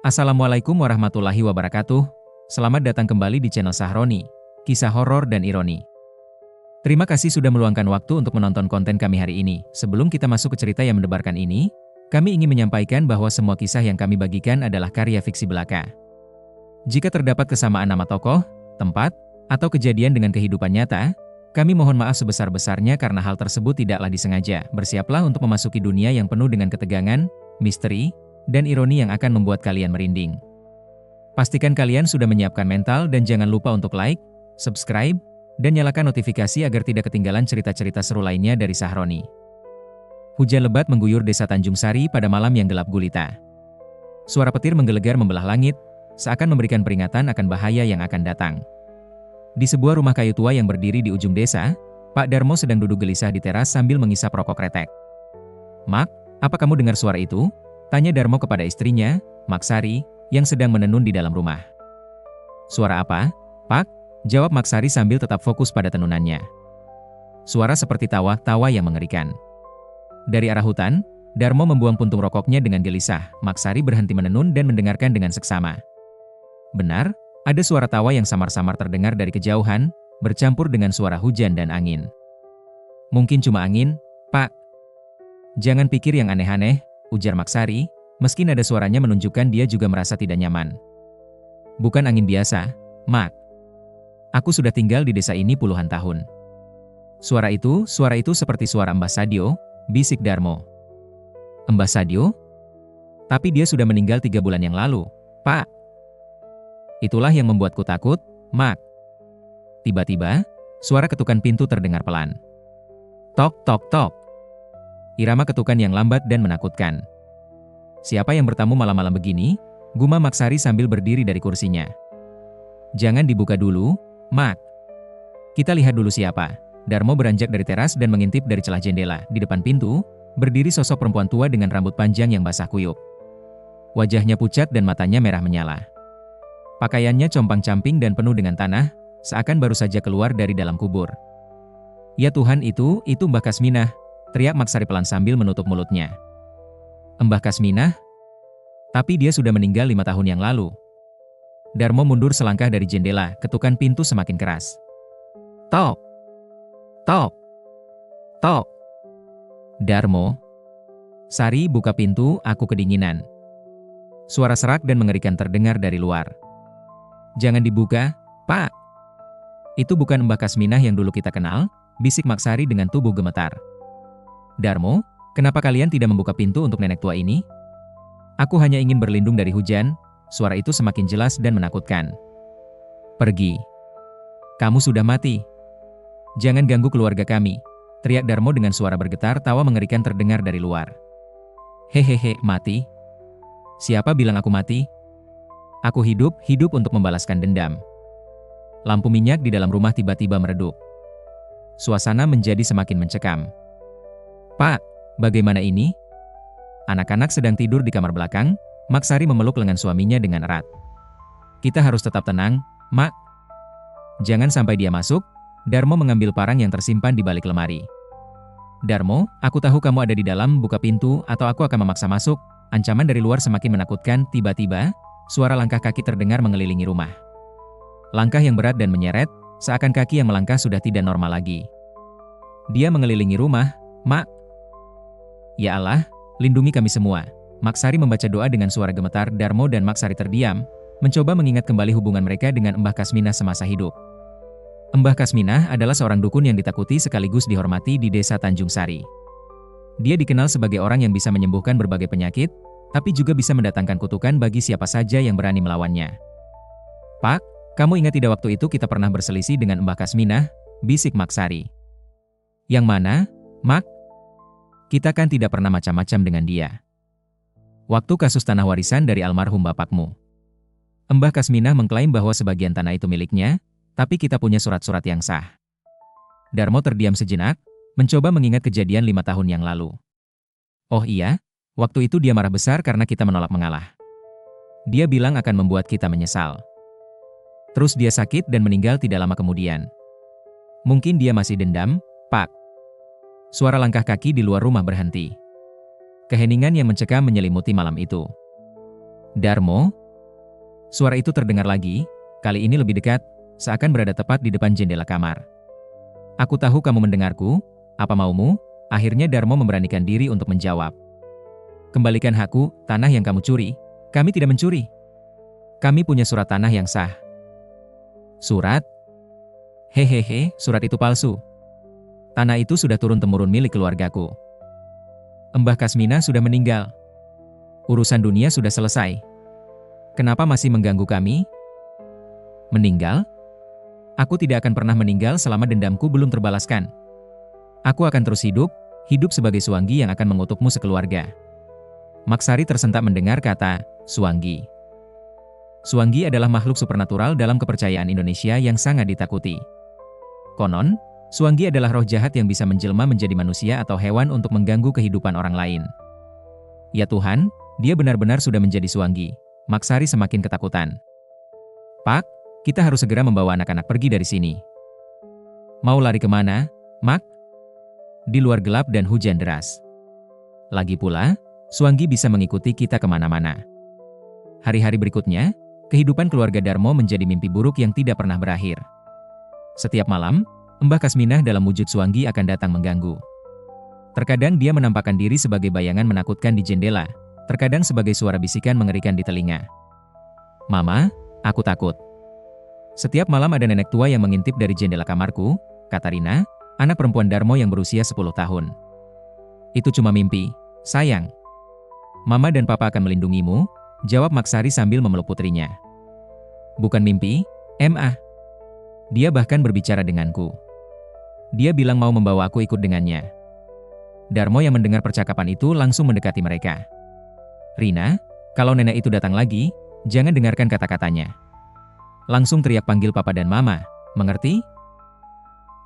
Assalamualaikum warahmatullahi wabarakatuh. Selamat datang kembali di channel Sahroni, kisah horor dan ironi. Terima kasih sudah meluangkan waktu untuk menonton konten kami hari ini. Sebelum kita masuk ke cerita yang mendebarkan ini, kami ingin menyampaikan bahwa semua kisah yang kami bagikan adalah karya fiksi belaka. Jika terdapat kesamaan nama tokoh, tempat, atau kejadian dengan kehidupan nyata, kami mohon maaf sebesar-besarnya karena hal tersebut tidaklah disengaja. Bersiaplah untuk memasuki dunia yang penuh dengan ketegangan, misteri, dan ironi yang akan membuat kalian merinding. Pastikan kalian sudah menyiapkan mental dan jangan lupa untuk like, subscribe, dan nyalakan notifikasi agar tidak ketinggalan cerita-cerita seru lainnya dari Sahroni. Hujan lebat mengguyur desa Tanjung Sari pada malam yang gelap gulita. Suara petir menggelegar membelah langit, seakan memberikan peringatan akan bahaya yang akan datang. Di sebuah rumah kayu tua yang berdiri di ujung desa, Pak Darmo sedang duduk gelisah di teras sambil mengisap rokok kretek. "Mak, apa kamu dengar suara itu?" tanya Darmo kepada istrinya, Mak Sari, yang sedang menenun di dalam rumah. "Suara apa, Pak?" jawab Mak Sari sambil tetap fokus pada tenunannya. Suara seperti tawa-tawa yang mengerikan. Dari arah hutan, Darmo membuang puntung rokoknya dengan gelisah. Mak Sari berhenti menenun dan mendengarkan dengan seksama. Benar, ada suara tawa yang samar-samar terdengar dari kejauhan, bercampur dengan suara hujan dan angin. "Mungkin cuma angin, Pak." "Jangan pikir yang aneh-aneh," ujar Mak Sari, meski nada suaranya menunjukkan dia juga merasa tidak nyaman. "Bukan angin biasa, Mak. Aku sudah tinggal di desa ini puluhan tahun." Suara itu seperti suara Mbah Sadio," bisik Darmo. "Mbah Sadio? Tapi dia sudah meninggal 3 bulan yang lalu, Pak." "Itulah yang membuatku takut, Mak." Tiba-tiba, suara ketukan pintu terdengar pelan. Tok tok tok. Irama ketukan yang lambat dan menakutkan. "Siapa yang bertamu malam-malam begini?" gumam Mak Sari sambil berdiri dari kursinya. "Jangan dibuka dulu, Mak. Kita lihat dulu siapa." Darmo beranjak dari teras dan mengintip dari celah jendela. Di depan pintu, berdiri sosok perempuan tua dengan rambut panjang yang basah kuyup. Wajahnya pucat dan matanya merah menyala. Pakaiannya compang-camping dan penuh dengan tanah, seakan baru saja keluar dari dalam kubur. "Ya Tuhan, itu Mbah Kasminah," teriak Mak Sari pelan sambil menutup mulutnya. "Mbah Kasminah? Tapi dia sudah meninggal 5 tahun yang lalu." Darmo mundur selangkah dari jendela, ketukan pintu semakin keras. Tok! Tok! Tok! "Darmo? Sari, buka pintu, aku kedinginan." Suara serak dan mengerikan terdengar dari luar. "Jangan dibuka, Pak. Itu bukan Mbah Kasminah yang dulu kita kenal," bisik Mak Sari dengan tubuh gemetar. "Darmo, kenapa kalian tidak membuka pintu untuk nenek tua ini?" "Aku hanya ingin berlindung dari hujan." Suara itu semakin jelas dan menakutkan. "Pergi. Kamu sudah mati. Jangan ganggu keluarga kami," teriak Darmo dengan suara bergetar. Tawa mengerikan terdengar dari luar. "Hehehe, mati? Siapa bilang aku mati? Aku hidup untuk membalaskan dendam." Lampu minyak di dalam rumah tiba-tiba meredup. Suasana menjadi semakin mencekam. "Pak, bagaimana ini?" Anak-anak sedang tidur di kamar belakang. Mak Sari memeluk lengan suaminya dengan erat. "Kita harus tetap tenang, Mak. Jangan sampai dia masuk." Darmo mengambil parang yang tersimpan di balik lemari. "Darmo, aku tahu kamu ada di dalam, buka pintu atau aku akan memaksa masuk." Ancaman dari luar semakin menakutkan. Tiba-tiba, suara langkah kaki terdengar mengelilingi rumah. Langkah yang berat dan menyeret, seakan kaki yang melangkah sudah tidak normal lagi. "Dia mengelilingi rumah, Mak." "Ya Allah, lindungi kami semua." Mak Sari membaca doa dengan suara gemetar. Darmo dan Mak Sari terdiam, mencoba mengingat kembali hubungan mereka dengan Mbah Kasminah semasa hidup. Mbah Kasminah adalah seorang dukun yang ditakuti sekaligus dihormati di desa Tanjung Sari. Dia dikenal sebagai orang yang bisa menyembuhkan berbagai penyakit, tapi juga bisa mendatangkan kutukan bagi siapa saja yang berani melawannya. "Pak, kamu ingat tidak waktu itu kita pernah berselisih dengan Mbah Kasminah?" bisik Mak Sari. "Yang mana, Mak? Kita kan tidak pernah macam-macam dengan dia. Waktu kasus tanah warisan dari almarhum bapakmu. Mbah Kasminah mengklaim bahwa sebagian tanah itu miliknya, tapi kita punya surat-surat yang sah." Darmo terdiam sejenak, mencoba mengingat kejadian 5 tahun yang lalu. "Oh iya, waktu itu dia marah besar karena kita menolak mengalah. Dia bilang akan membuat kita menyesal. Terus dia sakit dan meninggal tidak lama kemudian. Mungkin dia masih dendam, Pak." Suara langkah kaki di luar rumah berhenti. Keheningan yang mencekam menyelimuti malam itu. Darmo? Suara itu terdengar lagi, kali ini lebih dekat, seakan berada tepat di depan jendela kamar. Aku tahu kamu mendengarku, apa maumu? Akhirnya Darmo memberanikan diri untuk menjawab. Kembalikan hakku, tanah yang kamu curi. Kami tidak mencuri. Kami punya surat tanah yang sah. Surat? Hehehe, surat itu palsu. Tanah itu sudah turun-temurun milik keluargaku. Mbah Kasmina sudah meninggal. Urusan dunia sudah selesai. Kenapa masih mengganggu kami? Meninggal? Aku tidak akan pernah meninggal selama dendamku belum terbalaskan. Aku akan terus hidup sebagai Suwanggi yang akan mengutukmu sekeluarga. Maksari tersentak mendengar kata Suwanggi. Suwanggi adalah makhluk supernatural dalam kepercayaan Indonesia yang sangat ditakuti. Konon, Suwanggi adalah roh jahat yang bisa menjelma menjadi manusia atau hewan untuk mengganggu kehidupan orang lain. Ya Tuhan, dia benar-benar sudah menjadi Suwanggi. Maksari semakin ketakutan. Pak, kita harus segera membawa anak-anak pergi dari sini. Mau lari kemana, Mak? Di luar gelap dan hujan deras. Lagi pula, Suwanggi bisa mengikuti kita kemana-mana. Hari-hari berikutnya, kehidupan keluarga Darmo menjadi mimpi buruk yang tidak pernah berakhir. Setiap malam, Mbah Kasminah dalam wujud Suwanggi akan datang mengganggu. Terkadang dia menampakkan diri sebagai bayangan menakutkan di jendela, terkadang sebagai suara bisikan mengerikan di telinga. Mama, aku takut. Setiap malam ada nenek tua yang mengintip dari jendela kamarku, kata Rina, anak perempuan Darmo yang berusia 10 tahun. Itu cuma mimpi, sayang. Mama dan Papa akan melindungimu, jawab Maksari sambil memeluk putrinya. Bukan mimpi, Ma. Dia bahkan berbicara denganku. Dia bilang mau membawa aku ikut dengannya. Darmo yang mendengar percakapan itu langsung mendekati mereka. Rina, kalau nenek itu datang lagi, jangan dengarkan kata-katanya. Langsung teriak panggil Papa dan Mama, mengerti?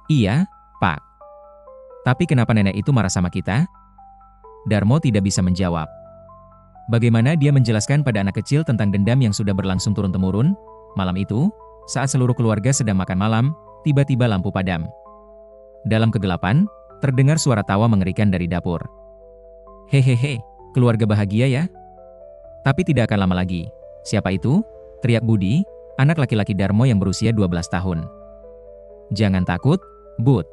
Iya, Pak. Tapi kenapa nenek itu marah sama kita? Darmo tidak bisa menjawab. Bagaimana dia menjelaskan pada anak kecil tentang dendam yang sudah berlangsung turun-temurun? Malam itu, saat seluruh keluarga sedang makan malam, tiba-tiba lampu padam. Dalam kegelapan, terdengar suara tawa mengerikan dari dapur. Hehehe, keluarga bahagia ya? Tapi tidak akan lama lagi. Siapa itu? Teriak Budi, anak laki-laki Darmo yang berusia 12 tahun. Jangan takut, Bud.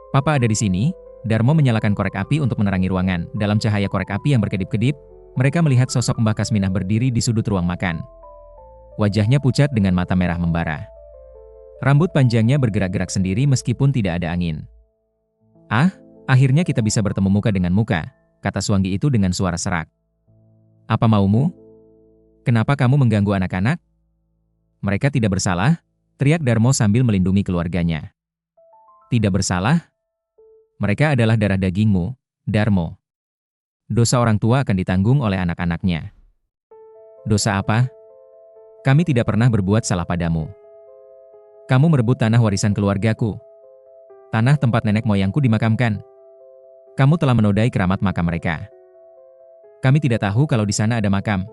Papa ada di sini. Darmo menyalakan korek api untuk menerangi ruangan. Dalam cahaya korek api yang berkedip-kedip, mereka melihat sosok Mbah Kasminah berdiri di sudut ruang makan. Wajahnya pucat dengan mata merah membara. Rambut panjangnya bergerak-gerak sendiri meskipun tidak ada angin. Ah, akhirnya kita bisa bertemu muka dengan muka, kata Suwanggi itu dengan suara serak. Apa maumu? Kenapa kamu mengganggu anak-anak? Mereka tidak bersalah, teriak Darmo sambil melindungi keluarganya. Tidak bersalah? Mereka adalah darah dagingmu, Darmo. Dosa orang tua akan ditanggung oleh anak-anaknya. Dosa apa? Kami tidak pernah berbuat salah padamu. Kamu merebut tanah warisan keluargaku. Tanah tempat nenek moyangku dimakamkan. Kamu telah menodai keramat makam mereka. Kami tidak tahu kalau di sana ada makam.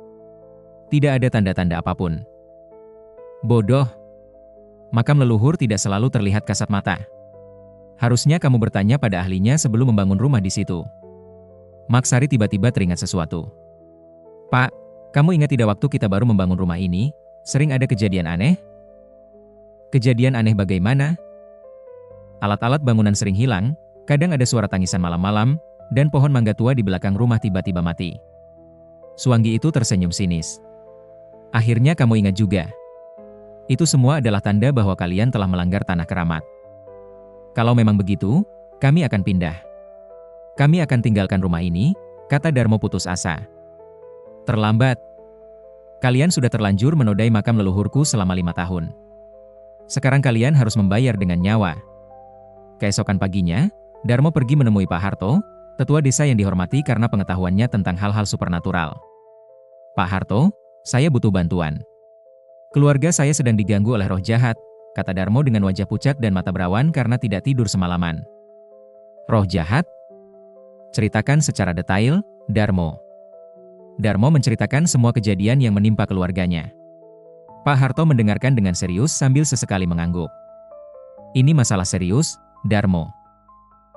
Tidak ada tanda-tanda apapun. Bodoh. Makam leluhur tidak selalu terlihat kasat mata. Harusnya kamu bertanya pada ahlinya sebelum membangun rumah di situ. Maksari tiba-tiba teringat sesuatu. Pak, kamu ingat tidak waktu kita baru membangun rumah ini, sering ada kejadian aneh? Kejadian aneh bagaimana? Alat-alat bangunan sering hilang, kadang ada suara tangisan malam-malam, dan pohon mangga tua di belakang rumah tiba-tiba mati. Suwanggi itu tersenyum sinis. Akhirnya kamu ingat juga. Itu semua adalah tanda bahwa kalian telah melanggar tanah keramat. Kalau memang begitu, kami akan pindah. Kami akan tinggalkan rumah ini, kata Darmo putus asa. Terlambat. Kalian sudah terlanjur menodai makam leluhurku selama 5 tahun. Sekarang kalian harus membayar dengan nyawa. Keesokan paginya, Darmo pergi menemui Pak Harto, tetua desa yang dihormati karena pengetahuannya tentang hal-hal supernatural. Pak Harto, saya butuh bantuan. Keluarga saya sedang diganggu oleh roh jahat, kata Darmo dengan wajah pucat dan mata berawan karena tidak tidur semalaman. Roh jahat? Ceritakan secara detail, Darmo. Darmo menceritakan semua kejadian yang menimpa keluarganya. Pak Harto mendengarkan dengan serius sambil sesekali mengangguk. Ini masalah serius, Darmo.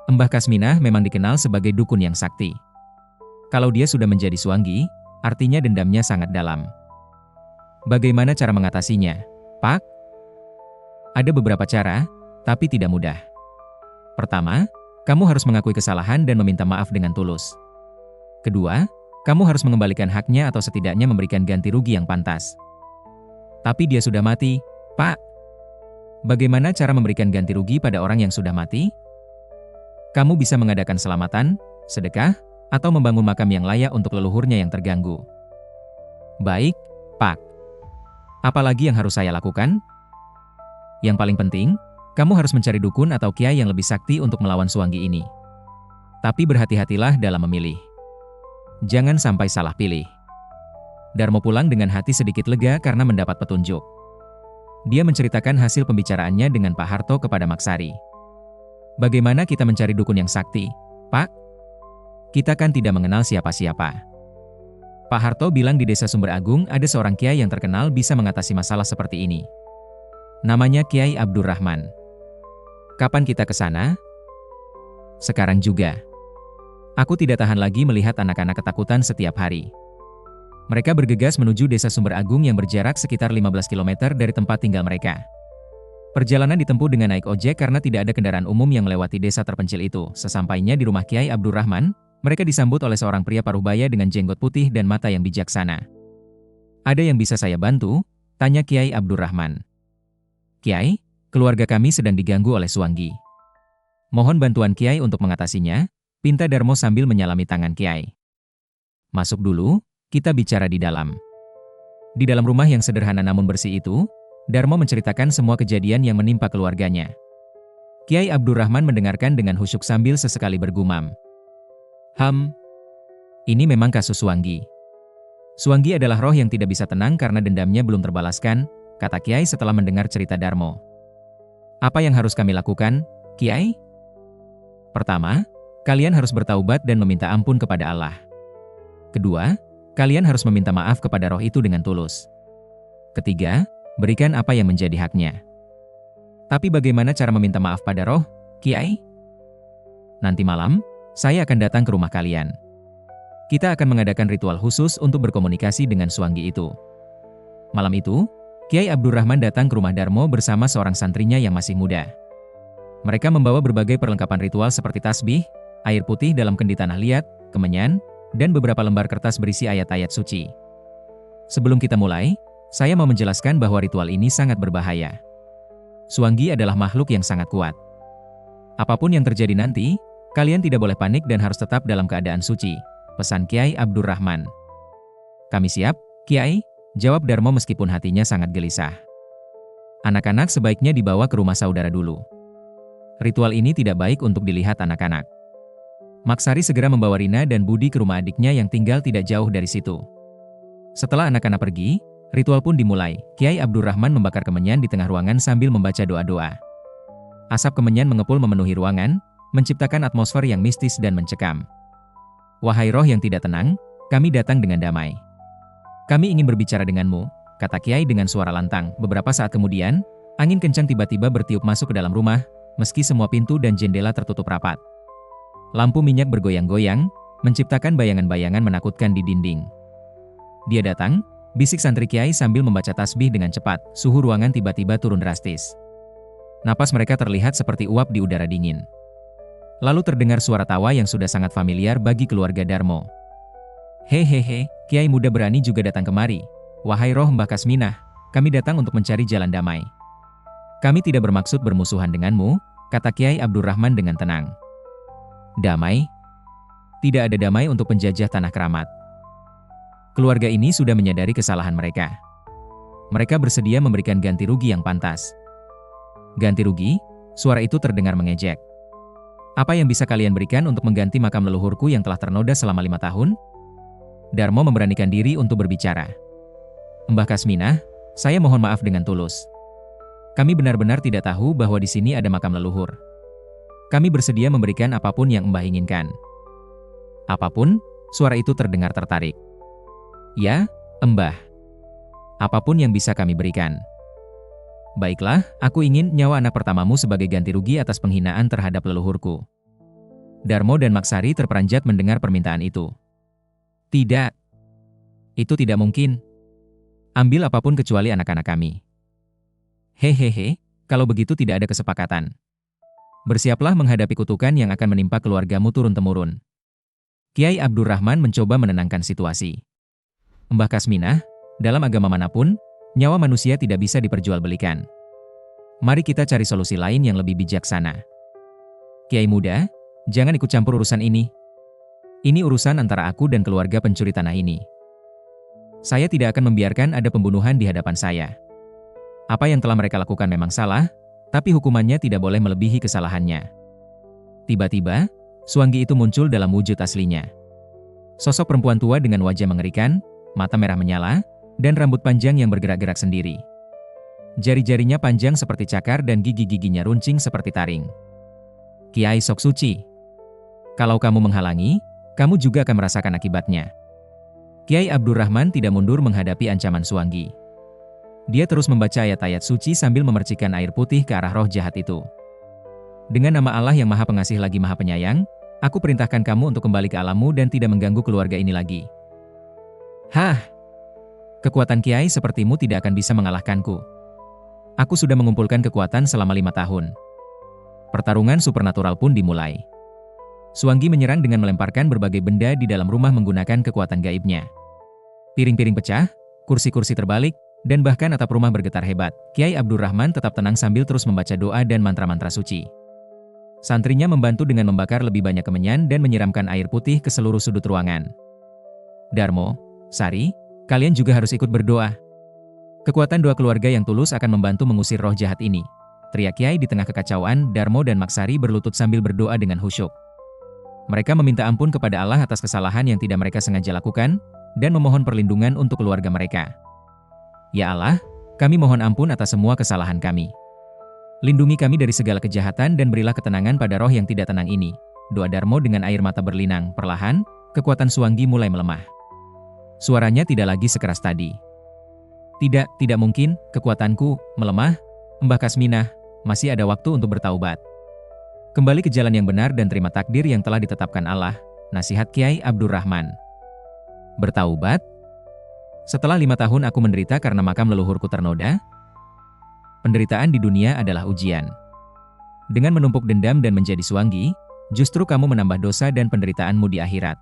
Mbah Kasminah memang dikenal sebagai dukun yang sakti. Kalau dia sudah menjadi Suwanggi, artinya dendamnya sangat dalam. Bagaimana cara mengatasinya, Pak? Ada beberapa cara, tapi tidak mudah. Pertama, kamu harus mengakui kesalahan dan meminta maaf dengan tulus. Kedua, kamu harus mengembalikan haknya atau setidaknya memberikan ganti rugi yang pantas. Tapi dia sudah mati, Pak. Bagaimana cara memberikan ganti rugi pada orang yang sudah mati? Kamu bisa mengadakan selamatan, sedekah, atau membangun makam yang layak untuk leluhurnya yang terganggu. Baik, Pak. Apalagi yang harus saya lakukan? Yang paling penting, kamu harus mencari dukun atau kiai yang lebih sakti untuk melawan Suwanggi ini. Tapi berhati-hatilah dalam memilih. Jangan sampai salah pilih. Darmo pulang dengan hati sedikit lega karena mendapat petunjuk. Dia menceritakan hasil pembicaraannya dengan Pak Harto kepada Maksari. Bagaimana kita mencari dukun yang sakti, Pak? Kita kan tidak mengenal siapa-siapa. Pak Harto bilang di desa Sumber Agung ada seorang kiai yang terkenal bisa mengatasi masalah seperti ini. Namanya Kiai Abdurrahman. Kapan kita ke sana? Sekarang juga. Aku tidak tahan lagi melihat anak-anak ketakutan setiap hari. Mereka bergegas menuju desa Sumber Agung yang berjarak sekitar 15 km dari tempat tinggal mereka. Perjalanan ditempuh dengan naik ojek karena tidak ada kendaraan umum yang melewati desa terpencil itu. Sesampainya di rumah Kiai Abdurrahman, mereka disambut oleh seorang pria parubaya dengan jenggot putih dan mata yang bijaksana. "Ada yang bisa saya bantu?" tanya Kiai Abdurrahman. "Kiai, keluarga kami sedang diganggu oleh Suwanggi. Mohon bantuan Kiai untuk mengatasinya," pinta Darmo sambil menyalami tangan Kiai. "Masuk dulu, kita bicara di dalam." Di dalam rumah yang sederhana namun bersih itu, Darmo menceritakan semua kejadian yang menimpa keluarganya. Kiai Abdurrahman mendengarkan dengan khusyuk sambil sesekali bergumam. Ini memang kasus Suwanggi. Suwanggi adalah roh yang tidak bisa tenang karena dendamnya belum terbalaskan," kata Kiai setelah mendengar cerita Darmo. "Apa yang harus kami lakukan, Kiai?" "Pertama, kalian harus bertaubat dan meminta ampun kepada Allah. Kedua, kalian harus meminta maaf kepada roh itu dengan tulus. Ketiga, berikan apa yang menjadi haknya." "Tapi bagaimana cara meminta maaf pada roh, Kiai?" "Nanti malam, saya akan datang ke rumah kalian. Kita akan mengadakan ritual khusus untuk berkomunikasi dengan Suwanggi itu." Malam itu, Kiai Abdurrahman datang ke rumah Darmo bersama seorang santrinya yang masih muda. Mereka membawa berbagai perlengkapan ritual seperti tasbih, air putih dalam kendi tanah liat, kemenyan, dan beberapa lembar kertas berisi ayat-ayat suci. "Sebelum kita mulai, saya mau menjelaskan bahwa ritual ini sangat berbahaya. Suwanggi adalah makhluk yang sangat kuat. Apapun yang terjadi nanti, kalian tidak boleh panik dan harus tetap dalam keadaan suci," pesan Kiai Abdurrahman. "Kami siap, Kiai," jawab Darmo meskipun hatinya sangat gelisah. "Anak-anak sebaiknya dibawa ke rumah saudara dulu. Ritual ini tidak baik untuk dilihat anak-anak." Maksari segera membawa Rina dan Budi ke rumah adiknya yang tinggal tidak jauh dari situ. Setelah anak-anak pergi, ritual pun dimulai. Kiai Abdurrahman membakar kemenyan di tengah ruangan sambil membaca doa-doa. Asap kemenyan mengepul memenuhi ruangan, menciptakan atmosfer yang mistis dan mencekam. "Wahai roh yang tidak tenang, kami datang dengan damai. Kami ingin berbicara denganmu," kata Kiai dengan suara lantang. Beberapa saat kemudian, angin kencang tiba-tiba bertiup masuk ke dalam rumah, meski semua pintu dan jendela tertutup rapat. Lampu minyak bergoyang-goyang, menciptakan bayangan-bayangan menakutkan di dinding. "Dia datang," bisik santri Kiai sambil membaca tasbih dengan cepat. Suhu ruangan tiba-tiba turun drastis. Napas mereka terlihat seperti uap di udara dingin. Lalu terdengar suara tawa yang sudah sangat familiar bagi keluarga Darmo. "Hehehe, Kiai muda berani juga datang kemari. Wahai roh Mbah Kasminah, kami datang untuk mencari jalan damai. Kami tidak bermaksud bermusuhan denganmu," kata Kiai Abdurrahman dengan tenang. "Damai? Tidak ada damai untuk penjajah tanah keramat. Keluarga ini sudah menyadari kesalahan mereka. Mereka bersedia memberikan ganti rugi yang pantas." "Ganti rugi?" Suara itu terdengar mengejek. "Apa yang bisa kalian berikan untuk mengganti makam leluhurku yang telah ternoda selama 5 tahun? Darmo memberanikan diri untuk berbicara. "Mbah Kasminah, saya mohon maaf dengan tulus. Kami benar-benar tidak tahu bahwa di sini ada makam leluhur. Kami bersedia memberikan apapun yang Mbah inginkan." "Apapun?" Suara itu terdengar tertarik. "Ya, Mbah. Apapun yang bisa kami berikan." "Baiklah, aku ingin nyawa anak pertamamu sebagai ganti rugi atas penghinaan terhadap leluhurku." Darmo dan Maksari terperanjat mendengar permintaan itu. "Tidak. Itu tidak mungkin. Ambil apapun kecuali anak-anak kami. Hehehe, kalau begitu tidak ada kesepakatan. Bersiaplah menghadapi kutukan yang akan menimpa keluargamu turun-temurun. Kiai Abdurrahman mencoba menenangkan situasi. Mbah Kasminah, dalam agama manapun, nyawa manusia tidak bisa diperjualbelikan. Mari kita cari solusi lain yang lebih bijaksana. Kiai muda, jangan ikut campur urusan ini. Ini urusan antara aku dan keluarga pencuri tanah ini. Saya tidak akan membiarkan ada pembunuhan di hadapan saya. Apa yang telah mereka lakukan memang salah, tapi hukumannya tidak boleh melebihi kesalahannya. Tiba-tiba, Suanggi itu muncul dalam wujud aslinya. Sosok perempuan tua dengan wajah mengerikan, mata merah menyala, dan rambut panjang yang bergerak-gerak sendiri. Jari-jarinya panjang seperti cakar dan gigi-giginya runcing seperti taring. Kiai Sok Suci. Kalau kamu menghalangi, kamu juga akan merasakan akibatnya. Kiai Abdurrahman tidak mundur menghadapi ancaman Suanggi. Dia terus membaca ayat-ayat suci sambil memercikkan air putih ke arah roh jahat itu. Dengan nama Allah yang Maha Pengasih lagi Maha Penyayang, aku perintahkan kamu untuk kembali ke alammu dan tidak mengganggu keluarga ini lagi. Hah! Kekuatan kiai sepertimu tidak akan bisa mengalahkanku. Aku sudah mengumpulkan kekuatan selama 5 tahun. Pertarungan supernatural pun dimulai. Suanggi menyerang dengan melemparkan berbagai benda di dalam rumah menggunakan kekuatan gaibnya. Piring-piring pecah, kursi-kursi terbalik, dan bahkan atap rumah bergetar hebat. Kiai Abdurrahman tetap tenang sambil terus membaca doa dan mantra-mantra suci. Santrinya membantu dengan membakar lebih banyak kemenyan dan menyiramkan air putih ke seluruh sudut ruangan. Darmo, Sari, kalian juga harus ikut berdoa. Kekuatan doa keluarga yang tulus akan membantu mengusir roh jahat ini. Teriak Kiai di tengah kekacauan. Darmo dan Maksari berlutut sambil berdoa dengan khusyuk. Mereka meminta ampun kepada Allah atas kesalahan yang tidak mereka sengaja lakukan, dan memohon perlindungan untuk keluarga mereka. Ya Allah, kami mohon ampun atas semua kesalahan kami. Lindungi kami dari segala kejahatan dan berilah ketenangan pada roh yang tidak tenang ini. Doa Darmo dengan air mata berlinang. Perlahan, kekuatan Suanggi mulai melemah. Suaranya tidak lagi sekeras tadi. Tidak mungkin, kekuatanku melemah. Mbah Kasminah, masih ada waktu untuk bertaubat. Kembali ke jalan yang benar dan terima takdir yang telah ditetapkan Allah. Nasihat Kiai Abdurrahman. Bertaubat? Setelah 5 tahun aku menderita karena makam leluhurku ternoda. Penderitaan di dunia adalah ujian. Dengan menumpuk dendam dan menjadi Suanggi, justru kamu menambah dosa dan penderitaanmu di akhirat.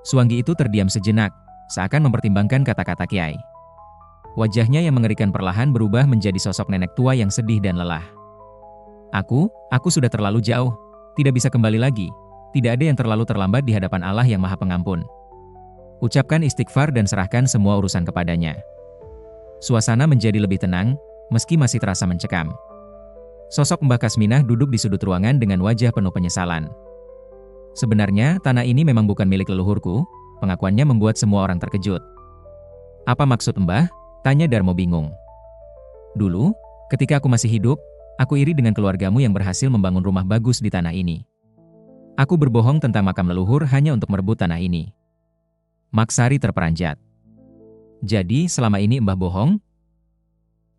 Suanggi itu terdiam sejenak, seakan mempertimbangkan kata-kata Kiai. Wajahnya yang mengerikan perlahan berubah menjadi sosok nenek tua yang sedih dan lelah. Aku sudah terlalu jauh, tidak bisa kembali lagi. Tidak ada yang terlalu terlambat di hadapan Allah yang Maha Pengampun. Ucapkan istighfar dan serahkan semua urusan kepadanya. Suasana menjadi lebih tenang, meski masih terasa mencekam. Sosok Mbah Kasminah duduk di sudut ruangan dengan wajah penuh penyesalan. Sebenarnya, tanah ini memang bukan milik leluhurku, pengakuannya membuat semua orang terkejut. Apa maksud Mbah? Tanya Darmo bingung. Dulu, ketika aku masih hidup, aku iri dengan keluargamu yang berhasil membangun rumah bagus di tanah ini. Aku berbohong tentang makam leluhur hanya untuk merebut tanah ini. Maksari terperanjat. Jadi, selama ini Mbah bohong?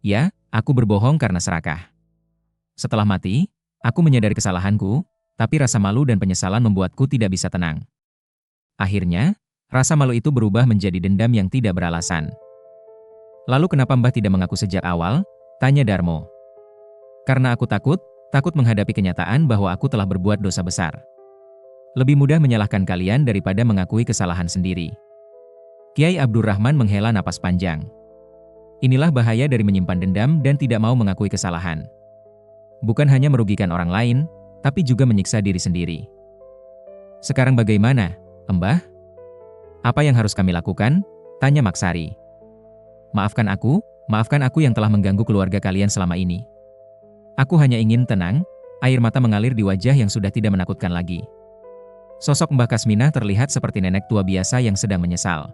Ya, aku berbohong karena serakah. Setelah mati, aku menyadari kesalahanku, tapi rasa malu dan penyesalan membuatku tidak bisa tenang. Akhirnya, rasa malu itu berubah menjadi dendam yang tidak beralasan. Lalu kenapa Mbah tidak mengaku sejak awal? Tanya Darmo. Karena aku takut menghadapi kenyataan bahwa aku telah berbuat dosa besar. Lebih mudah menyalahkan kalian daripada mengakui kesalahan sendiri. Kiai Abdurrahman menghela napas panjang. Inilah bahaya dari menyimpan dendam dan tidak mau mengakui kesalahan. Bukan hanya merugikan orang lain, tapi juga menyiksa diri sendiri. Sekarang bagaimana, Mbah? Apa yang harus kami lakukan? Tanya Maksari. Maafkan aku yang telah mengganggu keluarga kalian selama ini. Aku hanya ingin tenang. Air mata mengalir di wajah yang sudah tidak menakutkan lagi. Sosok Mbah Kasminah terlihat seperti nenek tua biasa yang sedang menyesal.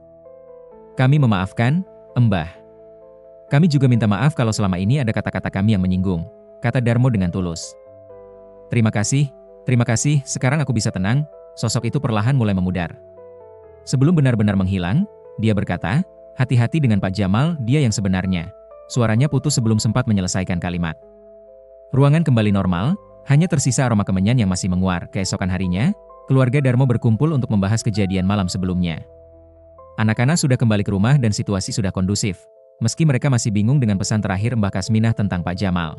Kami memaafkan, Mbah. Kami juga minta maaf kalau selama ini ada kata-kata kami yang menyinggung, kata Darmo dengan tulus. Terima kasih, sekarang aku bisa tenang. Sosok itu perlahan mulai memudar. Sebelum benar-benar menghilang, dia berkata, hati-hati dengan Pak Jamal, dia yang sebenarnya. Suaranya putus sebelum sempat menyelesaikan kalimat. Ruangan kembali normal, hanya tersisa aroma kemenyan yang masih menguar. Keesokan harinya, keluarga Darmo berkumpul untuk membahas kejadian malam sebelumnya. Anak-anak sudah kembali ke rumah dan situasi sudah kondusif. Meski mereka masih bingung dengan pesan terakhir Mbah Kasminah tentang Pak Jamal.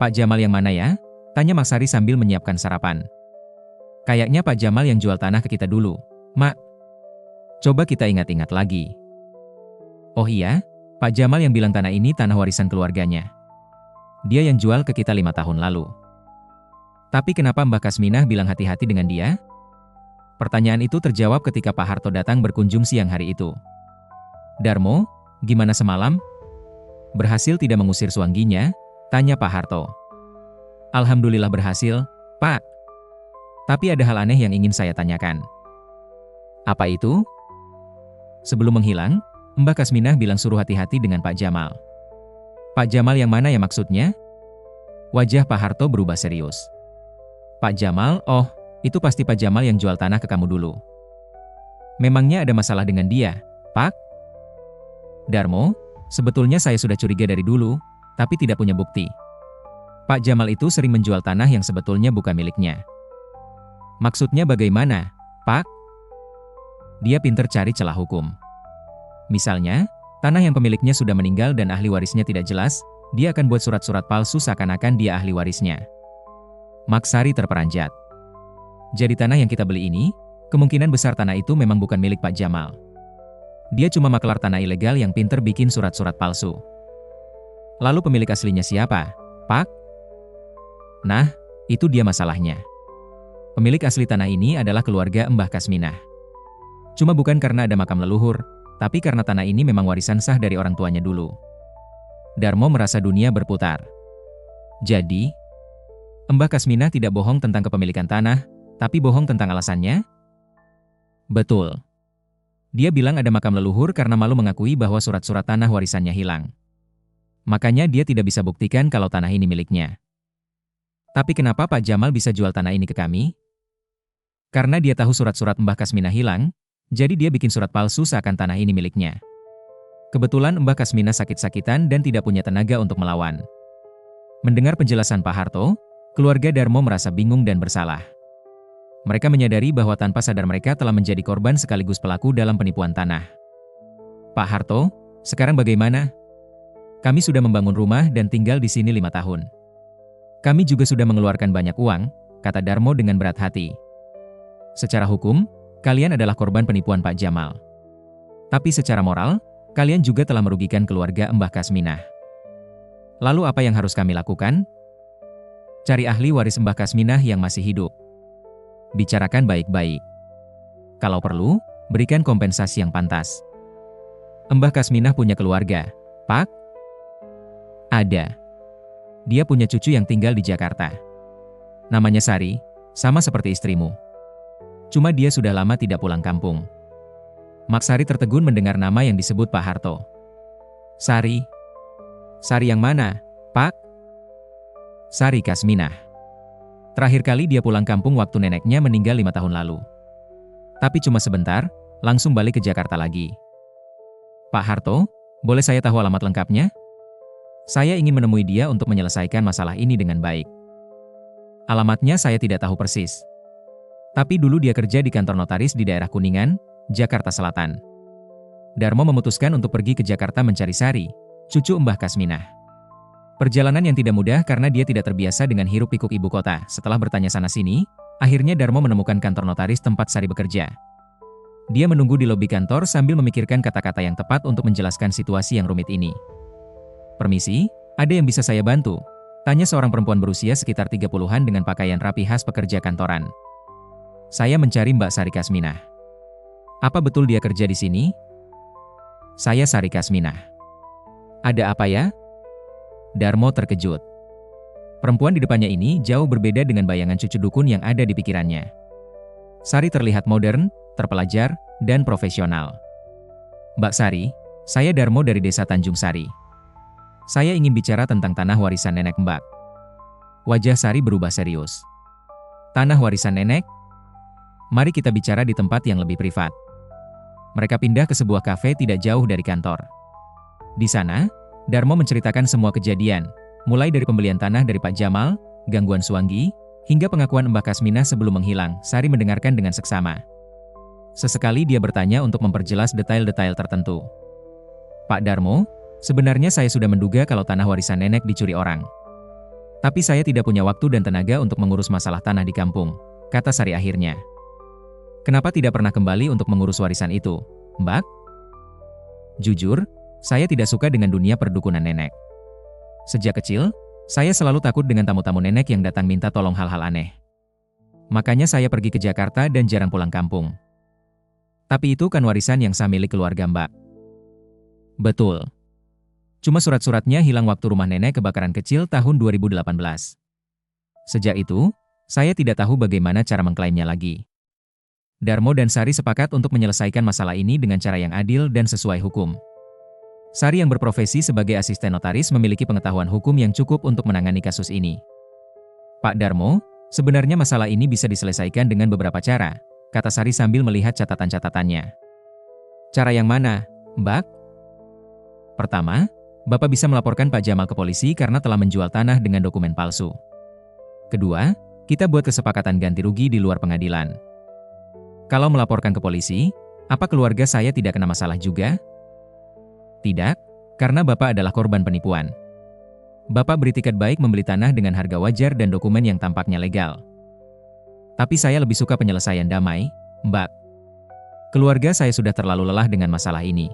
Pak Jamal yang mana ya? Tanya Mak Sari sambil menyiapkan sarapan. Kayaknya Pak Jamal yang jual tanah ke kita dulu, Mak. Coba kita ingat-ingat lagi. Oh iya, Pak Jamal yang bilang tanah ini tanah warisan keluarganya. Dia yang jual ke kita 5 tahun lalu. Tapi kenapa Mbah Kasminah bilang hati-hati dengan dia? Pertanyaan itu terjawab ketika Pak Harto datang berkunjung siang hari itu. Darmo, gimana semalam? Berhasil tidak mengusir suangginya? Tanya Pak Harto. Alhamdulillah berhasil, Pak. Tapi ada hal aneh yang ingin saya tanyakan. Apa itu? Sebelum menghilang, Mbah Kasminah bilang suruh hati-hati dengan Pak Jamal. Pak Jamal yang mana ya maksudnya? Wajah Pak Harto berubah serius. Pak Jamal, oh, itu pasti Pak Jamal yang jual tanah ke kamu dulu. Memangnya ada masalah dengan dia, Pak? Darmo, sebetulnya saya sudah curiga dari dulu, tapi tidak punya bukti. Pak Jamal itu sering menjual tanah yang sebetulnya bukan miliknya. Maksudnya bagaimana, Pak? Dia pintar cari celah hukum. Misalnya, tanah yang pemiliknya sudah meninggal dan ahli warisnya tidak jelas, dia akan buat surat-surat palsu seakan-akan dia ahli warisnya. Mak Sari terperanjat. Jadi tanah yang kita beli ini, kemungkinan besar tanah itu memang bukan milik Pak Jamal. Dia cuma maklar tanah ilegal yang pintar bikin surat-surat palsu. Lalu pemilik aslinya siapa, Pak? Nah, itu dia masalahnya. Pemilik asli tanah ini adalah keluarga Mbah Kasminah. Cuma bukan karena ada makam leluhur, tapi karena tanah ini memang warisan sah dari orang tuanya dulu. Darmo merasa dunia berputar. Jadi, Mbah Kasminah tidak bohong tentang kepemilikan tanah, tapi bohong tentang alasannya? Betul. Dia bilang ada makam leluhur karena malu mengakui bahwa surat-surat tanah warisannya hilang. Makanya dia tidak bisa buktikan kalau tanah ini miliknya. Tapi kenapa Pak Jamal bisa jual tanah ini ke kami? Karena dia tahu surat-surat Mbah Kasminah hilang, jadi dia bikin surat palsu seakan tanah ini miliknya. Kebetulan Mbah Kasminah sakit-sakitan dan tidak punya tenaga untuk melawan. Mendengar penjelasan Pak Harto, keluarga Darmo merasa bingung dan bersalah. Mereka menyadari bahwa tanpa sadar mereka telah menjadi korban sekaligus pelaku dalam penipuan tanah. Pak Harto, sekarang bagaimana? Kami sudah membangun rumah dan tinggal di sini 5 tahun. Kami juga sudah mengeluarkan banyak uang, kata Darmo dengan berat hati. Secara hukum, kalian adalah korban penipuan Pak Jamal. Tapi secara moral, kalian juga telah merugikan keluarga Mbah Kasminah. Lalu apa yang harus kami lakukan? Cari ahli waris Mbah Kasminah yang masih hidup. Bicarakan baik-baik. Kalau perlu, berikan kompensasi yang pantas. Mbah Kasminah punya keluarga, Pak? Ada. Dia punya cucu yang tinggal di Jakarta. Namanya Sari, sama seperti istrimu. Cuma dia sudah lama tidak pulang kampung. Mak Sari tertegun mendengar nama yang disebut Pak Harto. Sari? Sari yang mana, Pak? Sari Kasminah. Terakhir kali dia pulang kampung waktu neneknya meninggal 5 tahun lalu. Tapi cuma sebentar, langsung balik ke Jakarta lagi. Pak Harto, boleh saya tahu alamat lengkapnya? Saya ingin menemui dia untuk menyelesaikan masalah ini dengan baik. Alamatnya saya tidak tahu persis. Tapi dulu dia kerja di kantor notaris di daerah Kuningan, Jakarta Selatan. Darmo memutuskan untuk pergi ke Jakarta mencari Sari, cucu Mbah Kasminah. Perjalanan yang tidak mudah karena dia tidak terbiasa dengan hiruk-pikuk ibu kota. Setelah bertanya sana-sini, akhirnya Darmo menemukan kantor notaris tempat Sari bekerja. Dia menunggu di lobi kantor sambil memikirkan kata-kata yang tepat untuk menjelaskan situasi yang rumit ini. Permisi, ada yang bisa saya bantu? Tanya seorang perempuan berusia sekitar 30-an dengan pakaian rapi khas pekerja kantoran. Saya mencari Mbak Sari Kasminah. Apa betul dia kerja di sini? Saya Sari Kasminah. Ada apa ya? Darmo terkejut. Perempuan di depannya ini jauh berbeda dengan bayangan cucu dukun yang ada di pikirannya. Sari terlihat modern, terpelajar, dan profesional. Mbak Sari, saya Darmo dari desa Tanjung Sari. Saya ingin bicara tentang tanah warisan nenek Mbak. Wajah Sari berubah serius. Tanah warisan nenek? Mari kita bicara di tempat yang lebih privat. Mereka pindah ke sebuah kafe tidak jauh dari kantor. Di sana, Darmo menceritakan semua kejadian, mulai dari pembelian tanah dari Pak Jamal, gangguan Suanggi, hingga pengakuan Mbah Kasminah sebelum menghilang. Sari mendengarkan dengan seksama. Sesekali dia bertanya untuk memperjelas detail-detail tertentu. Pak Darmo, sebenarnya saya sudah menduga kalau tanah warisan nenek dicuri orang. Tapi saya tidak punya waktu dan tenaga untuk mengurus masalah tanah di kampung, kata Sari akhirnya. Kenapa tidak pernah kembali untuk mengurus warisan itu, Mbak? Jujur, saya tidak suka dengan dunia perdukunan nenek. Sejak kecil, saya selalu takut dengan tamu-tamu nenek yang datang minta tolong hal-hal aneh. Makanya saya pergi ke Jakarta dan jarang pulang kampung. Tapi itu kan warisan yang sah milik keluarga Mbak. Betul. Cuma surat-suratnya hilang waktu rumah nenek kebakaran kecil tahun 2018. Sejak itu, saya tidak tahu bagaimana cara mengklaimnya lagi. Darmo dan Sari sepakat untuk menyelesaikan masalah ini dengan cara yang adil dan sesuai hukum. Sari yang berprofesi sebagai asisten notaris memiliki pengetahuan hukum yang cukup untuk menangani kasus ini. Pak Darmo, sebenarnya masalah ini bisa diselesaikan dengan beberapa cara, kata Sari sambil melihat catatan-catatannya. Cara yang mana, Mbak? Pertama, Bapak bisa melaporkan Pak Jamal ke polisi karena telah menjual tanah dengan dokumen palsu. Kedua, kita buat kesepakatan ganti rugi di luar pengadilan. Kalau melaporkan ke polisi, apa keluarga saya tidak kena masalah juga? Tidak, karena Bapak adalah korban penipuan. Bapak beritikat baik membeli tanah dengan harga wajar dan dokumen yang tampaknya legal. Tapi saya lebih suka penyelesaian damai, Mbak. Keluarga saya sudah terlalu lelah dengan masalah ini.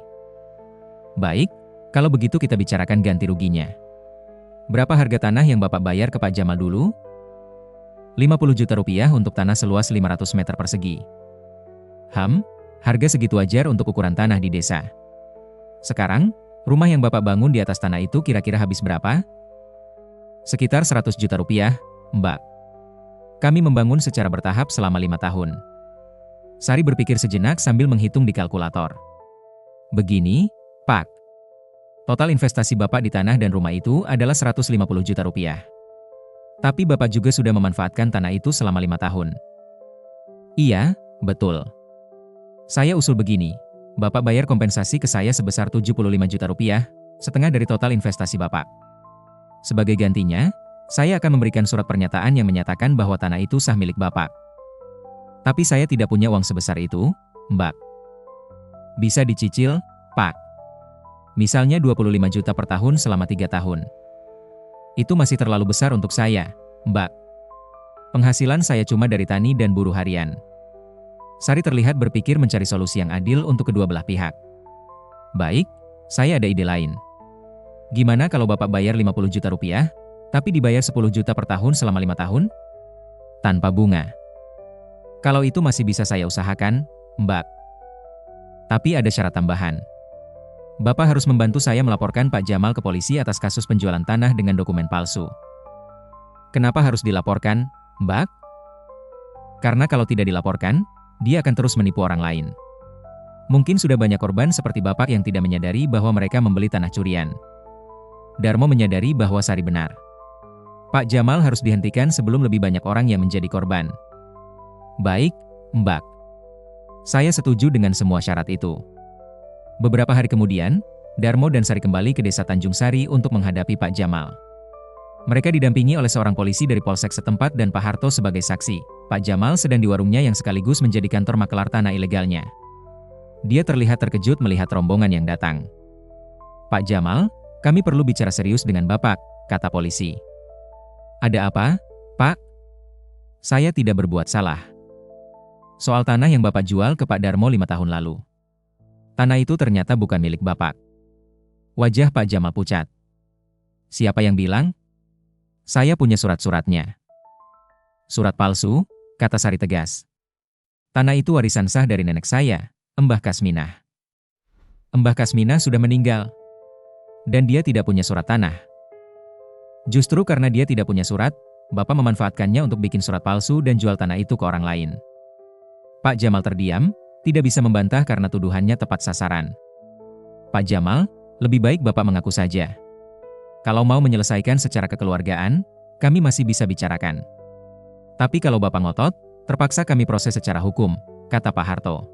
Baik, kalau begitu kita bicarakan ganti ruginya. Berapa harga tanah yang Bapak bayar ke Pak Jamal dulu? 50 juta rupiah untuk tanah seluas 500 meter persegi. Harga segitu wajar untuk ukuran tanah di desa. Sekarang, rumah yang Bapak bangun di atas tanah itu kira-kira habis berapa? Sekitar 100 juta rupiah, Mbak. Kami membangun secara bertahap selama 5 tahun. Sari berpikir sejenak sambil menghitung di kalkulator. Begini, Pak. Total investasi Bapak di tanah dan rumah itu adalah 150 juta rupiah. Tapi Bapak juga sudah memanfaatkan tanah itu selama 5 tahun. Iya, betul. Saya usul begini, Bapak bayar kompensasi ke saya sebesar 75 juta rupiah, setengah dari total investasi Bapak. Sebagai gantinya, saya akan memberikan surat pernyataan yang menyatakan bahwa tanah itu sah milik Bapak. Tapi saya tidak punya uang sebesar itu, Mbak. Bisa dicicil, Pak. Misalnya 25 juta per tahun selama 3 tahun. Itu masih terlalu besar untuk saya, Mbak. Penghasilan saya cuma dari tani dan buruh harian. Sari terlihat berpikir mencari solusi yang adil untuk kedua belah pihak. Baik, saya ada ide lain. Gimana kalau Bapak bayar 50 juta rupiah, tapi dibayar 10 juta per tahun selama 5 tahun? Tanpa bunga. Kalau itu masih bisa saya usahakan, Mbak. Tapi ada syarat tambahan. Bapak harus membantu saya melaporkan Pak Jamal ke polisi atas kasus penjualan tanah dengan dokumen palsu. Kenapa harus dilaporkan, Mbak? Karena kalau tidak dilaporkan, dia akan terus menipu orang lain. Mungkin sudah banyak korban seperti Bapak yang tidak menyadari bahwa mereka membeli tanah curian. Darmo menyadari bahwa Sari benar. Pak Jamal harus dihentikan sebelum lebih banyak orang yang menjadi korban. Baik, Mbak. Saya setuju dengan semua syarat itu. Beberapa hari kemudian, Darmo dan Sari kembali ke desa Tanjung Sari untuk menghadapi Pak Jamal. Mereka didampingi oleh seorang polisi dari polsek setempat dan Pak Harto sebagai saksi. Pak Jamal sedang di warungnya yang sekaligus menjadi kantor makelar tanah ilegalnya. Dia terlihat terkejut melihat rombongan yang datang. Pak Jamal, kami perlu bicara serius dengan Bapak, kata polisi. Ada apa, Pak? Saya tidak berbuat salah. Soal tanah yang Bapak jual ke Pak Darmo 5 tahun lalu. Tanah itu ternyata bukan milik Bapak. Wajah Pak Jamal pucat. Siapa yang bilang? Saya punya surat-suratnya. Surat palsu, kata Sari tegas. Tanah itu warisan sah dari nenek saya, Mbah Kasminah. Mbah Kasminah sudah meninggal. Dan dia tidak punya surat tanah. Justru karena dia tidak punya surat, Bapak memanfaatkannya untuk bikin surat palsu dan jual tanah itu ke orang lain. Pak Jamal terdiam, tidak bisa membantah karena tuduhannya tepat sasaran. Pak Jamal, lebih baik Bapak mengaku saja. Kalau mau menyelesaikan secara kekeluargaan, kami masih bisa bicarakan. Tapi kalau Bapak ngotot, terpaksa kami proses secara hukum, kata Pak Harto.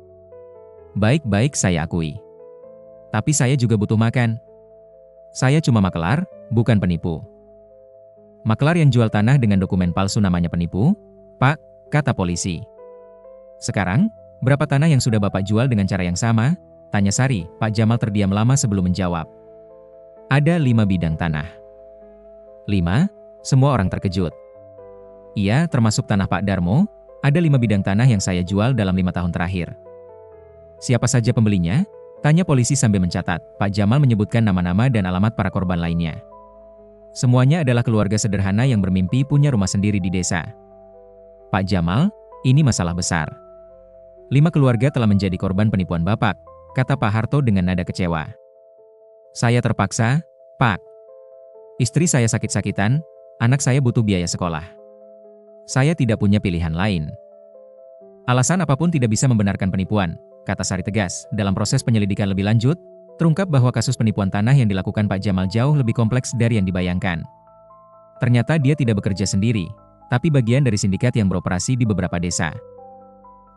Baik-baik saya akui. Tapi saya juga butuh makan. Saya cuma makelar, bukan penipu. Makelar yang jual tanah dengan dokumen palsu namanya penipu, Pak, kata polisi. Sekarang, Berapa tanah yang sudah Bapak jual dengan cara yang sama? Tanya Sari. Pak Jamal terdiam lama sebelum menjawab. Ada 5 bidang tanah. 5? Semua orang terkejut. Iya, termasuk tanah Pak Darmo. Ada 5 bidang tanah yang saya jual dalam 5 tahun terakhir. Siapa saja pembelinya? Tanya polisi sambil mencatat. Pak Jamal menyebutkan nama-nama dan alamat para korban lainnya. Semuanya adalah keluarga sederhana yang bermimpi punya rumah sendiri di desa. Pak Jamal, ini masalah besar. 5 keluarga telah menjadi korban penipuan Bapak, kata Pak Harto dengan nada kecewa. Saya terpaksa, Pak. Istri saya sakit-sakitan, anak saya butuh biaya sekolah. Saya tidak punya pilihan lain. Alasan apapun tidak bisa membenarkan penipuan, kata Sari tegas. Dalam proses penyelidikan lebih lanjut, terungkap bahwa kasus penipuan tanah yang dilakukan Pak Jamal jauh lebih kompleks dari yang dibayangkan. Ternyata dia tidak bekerja sendiri, tapi bagian dari sindikat yang beroperasi di beberapa desa.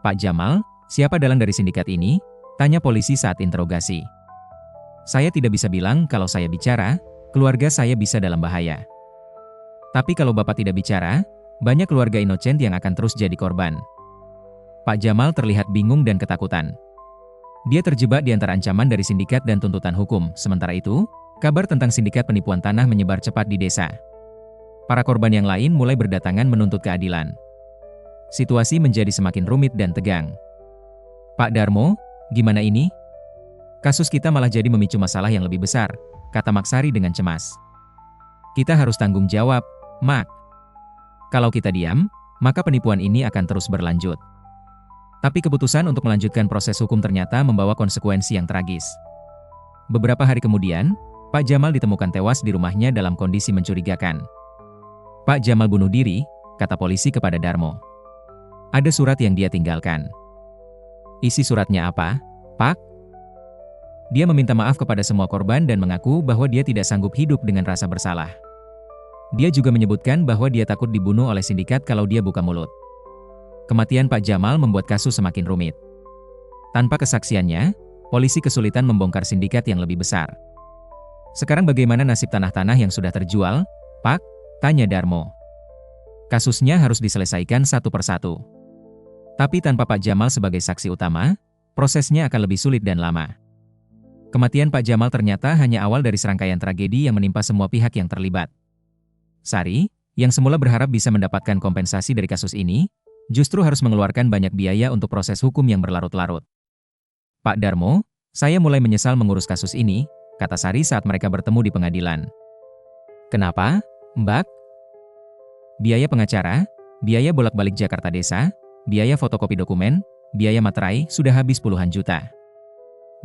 Pak Jamal, siapa dalang dari sindikat ini? Tanya polisi saat interogasi. Saya tidak bisa bilang kalau saya bicara, keluarga saya bisa dalam bahaya. Tapi kalau Bapak tidak bicara, banyak keluarga inocent yang akan terus jadi korban. Pak Jamal terlihat bingung dan ketakutan. Dia terjebak di antara ancaman dari sindikat dan tuntutan hukum. Sementara itu, kabar tentang sindikat penipuan tanah menyebar cepat di desa. Para korban yang lain mulai berdatangan menuntut keadilan. Situasi menjadi semakin rumit dan tegang. Pak Darmo, gimana ini? Kasus kita malah jadi memicu masalah yang lebih besar, kata Maksari dengan cemas. Kita harus tanggung jawab, Mak. Kalau kita diam, maka penipuan ini akan terus berlanjut. Tapi keputusan untuk melanjutkan proses hukum ternyata membawa konsekuensi yang tragis. Beberapa hari kemudian, Pak Jamal ditemukan tewas di rumahnya dalam kondisi mencurigakan. Pak Jamal bunuh diri, kata polisi kepada Darmo. Ada surat yang dia tinggalkan. Isi suratnya apa, Pak? Dia meminta maaf kepada semua korban dan mengaku bahwa dia tidak sanggup hidup dengan rasa bersalah. Dia juga menyebutkan bahwa dia takut dibunuh oleh sindikat kalau dia buka mulut. Kematian Pak Jamal membuat kasus semakin rumit. Tanpa kesaksiannya, polisi kesulitan membongkar sindikat yang lebih besar. Sekarang bagaimana nasib tanah-tanah yang sudah terjual, Pak? Tanya Darmo. Kasusnya harus diselesaikan satu persatu. Tapi tanpa Pak Jamal sebagai saksi utama, prosesnya akan lebih sulit dan lama. Kematian Pak Jamal ternyata hanya awal dari serangkaian tragedi yang menimpa semua pihak yang terlibat. Sari, yang semula berharap bisa mendapatkan kompensasi dari kasus ini, justru harus mengeluarkan banyak biaya untuk proses hukum yang berlarut-larut. Pak Darmo, saya mulai menyesal mengurus kasus ini, kata Sari saat mereka bertemu di pengadilan. Kenapa, Mbak? Biaya pengacara, biaya bolak-balik Jakarta Desa, biaya fotokopi dokumen, biaya materai sudah habis puluhan juta.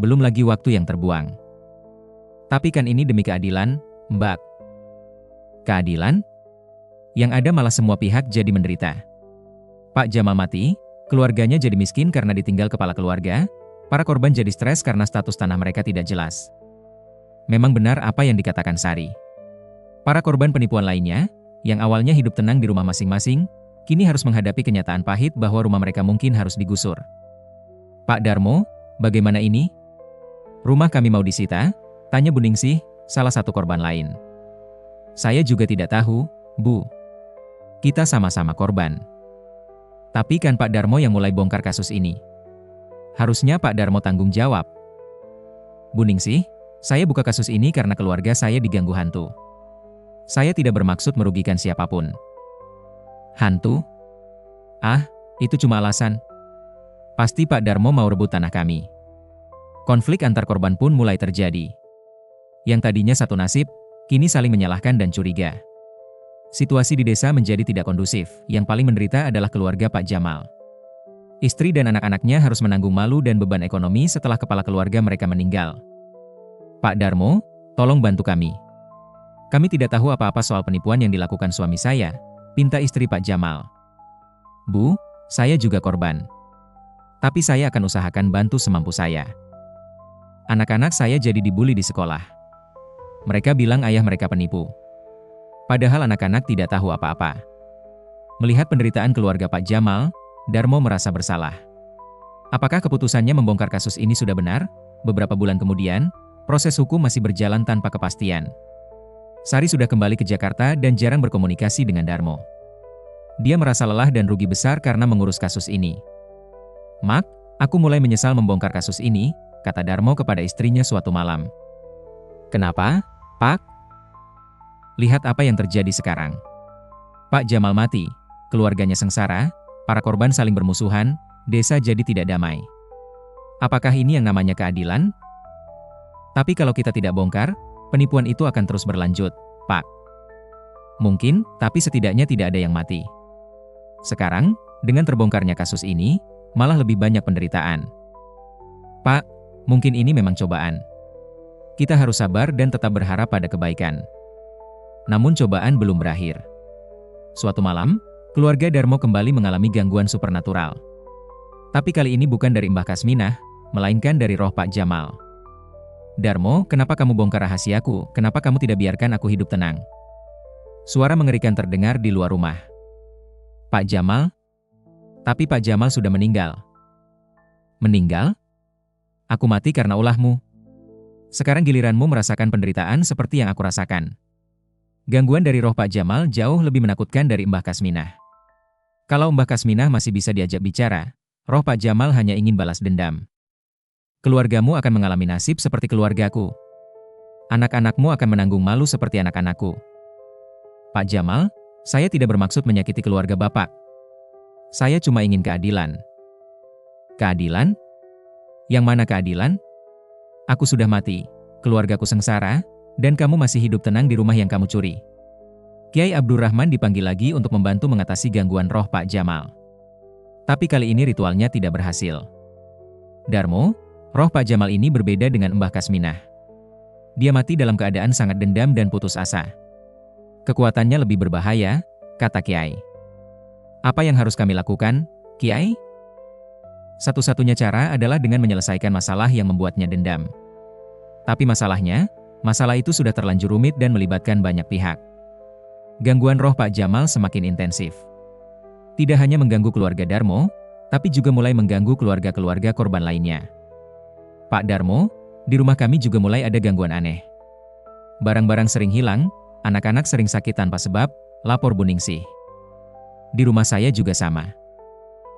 Belum lagi waktu yang terbuang. Tapi kan ini demi keadilan, Mbak. Keadilan? Yang ada malah semua pihak jadi menderita. Pak Jamal mati, keluarganya jadi miskin karena ditinggal kepala keluarga, para korban jadi stres karena status tanah mereka tidak jelas. Memang benar apa yang dikatakan Sari. Para korban penipuan lainnya, yang awalnya hidup tenang di rumah masing-masing, kini harus menghadapi kenyataan pahit bahwa rumah mereka mungkin harus digusur. Pak Darmo, bagaimana ini? Rumah kami mau disita? Tanya Bu Ningsih, salah satu korban lain. Saya juga tidak tahu, Bu. Kita sama-sama korban. Tapi kan Pak Darmo yang mulai bongkar kasus ini. Harusnya Pak Darmo tanggung jawab. Bu Ningsih, saya buka kasus ini karena keluarga saya diganggu hantu. Saya tidak bermaksud merugikan siapapun. Hantu? Ah, itu cuma alasan. Pasti Pak Darmo mau rebut tanah kami. Konflik antar korban pun mulai terjadi. Yang tadinya satu nasib, kini saling menyalahkan dan curiga. Situasi di desa menjadi tidak kondusif. Yang paling menderita adalah keluarga Pak Jamal. Istri dan anak-anaknya harus menanggung malu dan beban ekonomi setelah kepala keluarga mereka meninggal. Pak Darmo, tolong bantu kami. Kami tidak tahu apa-apa soal penipuan yang dilakukan suami saya, pinta istri Pak Jamal. Bu, saya juga korban. Tapi saya akan usahakan bantu semampu saya. Anak-anak saya jadi dibully di sekolah. Mereka bilang ayah mereka penipu. Padahal anak-anak tidak tahu apa-apa. Melihat penderitaan keluarga Pak Jamal, Darmo merasa bersalah. Apakah keputusannya membongkar kasus ini sudah benar? Beberapa bulan kemudian, proses hukum masih berjalan tanpa kepastian. Sari sudah kembali ke Jakarta dan jarang berkomunikasi dengan Darmo. Dia merasa lelah dan rugi besar karena mengurus kasus ini. Mak, Aku mulai menyesal membongkar kasus ini, kata Darmo kepada istrinya suatu malam. Kenapa, Pak? Lihat apa yang terjadi sekarang. Pak Jamal mati, keluarganya sengsara, para korban saling bermusuhan, desa jadi tidak damai. Apakah ini yang namanya keadilan? Tapi kalau kita tidak bongkar, penipuan itu akan terus berlanjut, Pak. Mungkin, tapi setidaknya tidak ada yang mati. Sekarang, dengan terbongkarnya kasus ini, malah lebih banyak penderitaan. Pak, mungkin ini memang cobaan. Kita harus sabar dan tetap berharap pada kebaikan. Namun cobaan belum berakhir. Suatu malam, keluarga Darmo kembali mengalami gangguan supernatural. Tapi kali ini bukan dari Mbah Kasminah, melainkan dari roh Pak Jamal. Darmo, kenapa kamu bongkar rahasiaku? Kenapa kamu tidak biarkan aku hidup tenang? Suara mengerikan terdengar di luar rumah. Pak Jamal? Tapi Pak Jamal sudah meninggal. Meninggal? Aku mati karena ulahmu. Sekarang giliranmu merasakan penderitaan seperti yang aku rasakan. Gangguan dari roh Pak Jamal jauh lebih menakutkan dari Mbah Kasminah. Kalau Mbah Kasminah masih bisa diajak bicara, roh Pak Jamal hanya ingin balas dendam. Keluargamu akan mengalami nasib seperti keluargaku. Anak-anakmu akan menanggung malu seperti anak-anakku. Pak Jamal, saya tidak bermaksud menyakiti keluarga Bapak. Saya cuma ingin keadilan. Keadilan? Yang mana keadilan? Aku sudah mati, keluargaku sengsara, dan kamu masih hidup tenang di rumah yang kamu curi. Kiai Abdurrahman dipanggil lagi untuk membantu mengatasi gangguan roh Pak Jamal. Tapi kali ini ritualnya tidak berhasil. Darmo, roh Pak Jamal ini berbeda dengan Mbah Kasminah. Dia mati dalam keadaan sangat dendam dan putus asa. Kekuatannya lebih berbahaya, kata Kiai. Apa yang harus kami lakukan, Kiai? Satu-satunya cara adalah dengan menyelesaikan masalah yang membuatnya dendam. Tapi masalahnya, masalah itu sudah terlanjur rumit dan melibatkan banyak pihak. Gangguan roh Pak Jamal semakin intensif. Tidak hanya mengganggu keluarga Darmo, tapi juga mulai mengganggu keluarga-keluarga korban lainnya. Pak Darmo, di rumah kami juga mulai ada gangguan aneh. Barang-barang sering hilang, anak-anak sering sakit tanpa sebab, lapor Bu Ningsih. Di rumah saya juga sama.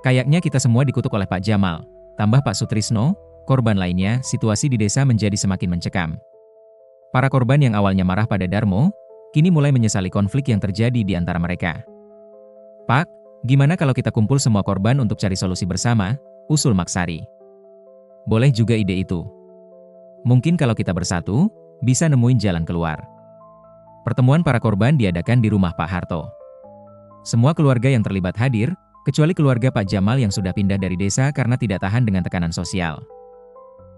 Kayaknya kita semua dikutuk oleh Pak Jamal, tambah Pak Sutrisno, korban lainnya, situasi di desa menjadi semakin mencekam. Para korban yang awalnya marah pada Darmo, kini mulai menyesali konflik yang terjadi di antara mereka. Pak, gimana kalau kita kumpul semua korban untuk cari solusi bersama, usul Maksari. Boleh juga ide itu. Mungkin kalau kita bersatu, bisa nemuin jalan keluar. Pertemuan para korban diadakan di rumah Pak Harto. Semua keluarga yang terlibat hadir, kecuali keluarga Pak Jamal yang sudah pindah dari desa karena tidak tahan dengan tekanan sosial.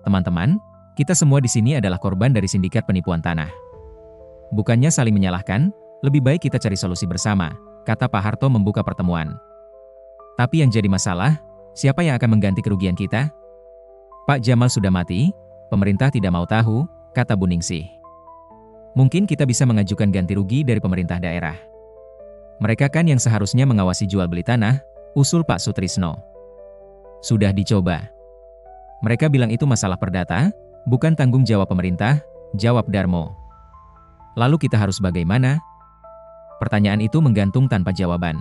Teman-teman, kita semua di sini adalah korban dari sindikat penipuan tanah. Bukannya saling menyalahkan, lebih baik kita cari solusi bersama, kata Pak Harto membuka pertemuan. Tapi yang jadi masalah, siapa yang akan mengganti kerugian kita? Pak Jamal sudah mati, pemerintah tidak mau tahu, kata Bu Ningsih. Mungkin kita bisa mengajukan ganti rugi dari pemerintah daerah. Mereka kan yang seharusnya mengawasi jual beli tanah, usul Pak Sutrisno. Sudah dicoba. Mereka bilang itu masalah perdata, bukan tanggung jawab pemerintah, jawab Darmo. Lalu kita harus bagaimana? Pertanyaan itu menggantung tanpa jawaban.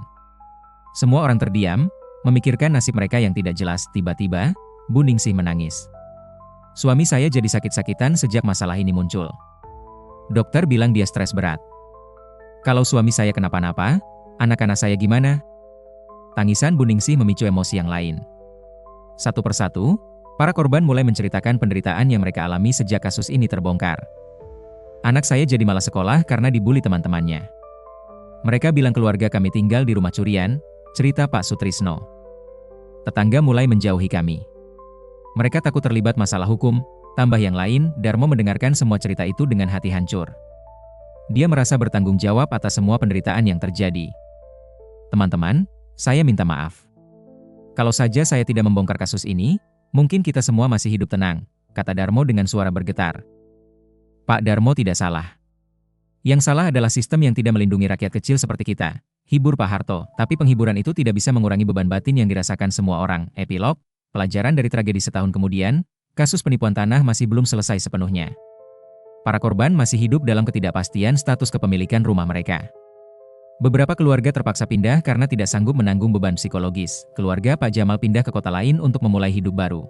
Semua orang terdiam, memikirkan nasib mereka yang tidak jelas. Tiba-tiba, Bu Ningsih menangis. Suami saya jadi sakit-sakitan sejak masalah ini muncul. Dokter bilang dia stres berat. Kalau suami saya kenapa-napa, anak-anak saya gimana? Tangisan Bu Ningsih memicu emosi yang lain. Satu persatu, para korban mulai menceritakan penderitaan yang mereka alami sejak kasus ini terbongkar. Anak saya jadi malas sekolah karena dibully teman-temannya. Mereka bilang keluarga kami tinggal di rumah curian, cerita Pak Sutrisno. Tetangga mulai menjauhi kami. Mereka takut terlibat masalah hukum, tambah yang lain, Darmo mendengarkan semua cerita itu dengan hati hancur. Dia merasa bertanggung jawab atas semua penderitaan yang terjadi. Teman-teman, saya minta maaf. Kalau saja saya tidak membongkar kasus ini, mungkin kita semua masih hidup tenang, kata Darmo dengan suara bergetar. Pak Darmo tidak salah. Yang salah adalah sistem yang tidak melindungi rakyat kecil seperti kita, hibur Pak Harto, tapi penghiburan itu tidak bisa mengurangi beban batin yang dirasakan semua orang. Epilog, pelajaran dari tragedi setahun kemudian, kasus penipuan tanah masih belum selesai sepenuhnya. Para korban masih hidup dalam ketidakpastian status kepemilikan rumah mereka. Beberapa keluarga terpaksa pindah karena tidak sanggup menanggung beban psikologis. Keluarga Pak Jamal pindah ke kota lain untuk memulai hidup baru.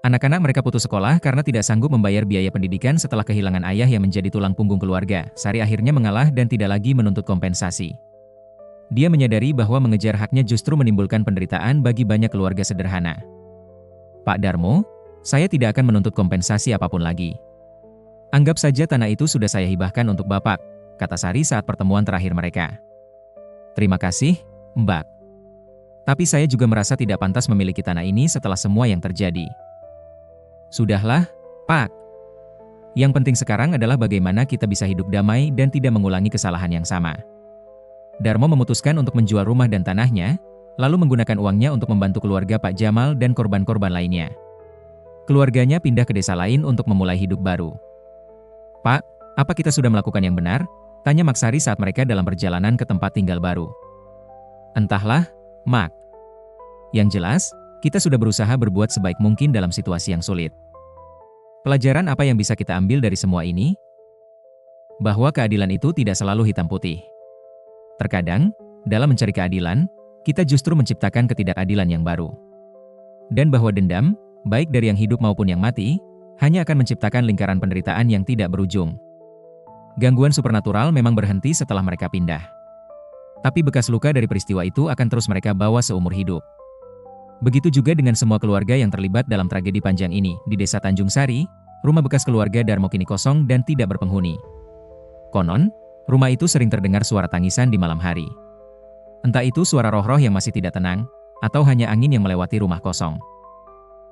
Anak-anak mereka putus sekolah karena tidak sanggup membayar biaya pendidikan setelah kehilangan ayah yang menjadi tulang punggung keluarga. Sari akhirnya mengalah dan tidak lagi menuntut kompensasi. Dia menyadari bahwa mengejar haknya justru menimbulkan penderitaan bagi banyak keluarga sederhana. Pak Darmo, saya tidak akan menuntut kompensasi apapun lagi. Anggap saja tanah itu sudah saya hibahkan untuk Bapak, kata Sari saat pertemuan terakhir mereka. Terima kasih, Mbak. Tapi saya juga merasa tidak pantas memiliki tanah ini setelah semua yang terjadi. Sudahlah, Pak. Yang penting sekarang adalah bagaimana kita bisa hidup damai dan tidak mengulangi kesalahan yang sama. Darmo memutuskan untuk menjual rumah dan tanahnya, lalu menggunakan uangnya untuk membantu keluarga Pak Jamal dan korban-korban lainnya. Keluarganya pindah ke desa lain untuk memulai hidup baru. Pak, apa kita sudah melakukan yang benar? Tanya Maksari saat mereka dalam perjalanan ke tempat tinggal baru. Entahlah, Mak. Yang jelas, kita sudah berusaha berbuat sebaik mungkin dalam situasi yang sulit. Pelajaran apa yang bisa kita ambil dari semua ini? Bahwa keadilan itu tidak selalu hitam putih. Terkadang, dalam mencari keadilan, kita justru menciptakan ketidakadilan yang baru. Dan bahwa dendam, baik dari yang hidup maupun yang mati, hanya akan menciptakan lingkaran penderitaan yang tidak berujung. Gangguan supernatural memang berhenti setelah mereka pindah. Tapi bekas luka dari peristiwa itu akan terus mereka bawa seumur hidup. Begitu juga dengan semua keluarga yang terlibat dalam tragedi panjang ini. Di desa Tanjung Sari, rumah bekas keluarga Darmo kini kosong dan tidak berpenghuni. Konon, rumah itu sering terdengar suara tangisan di malam hari. Entah itu suara roh-roh yang masih tidak tenang, atau hanya angin yang melewati rumah kosong.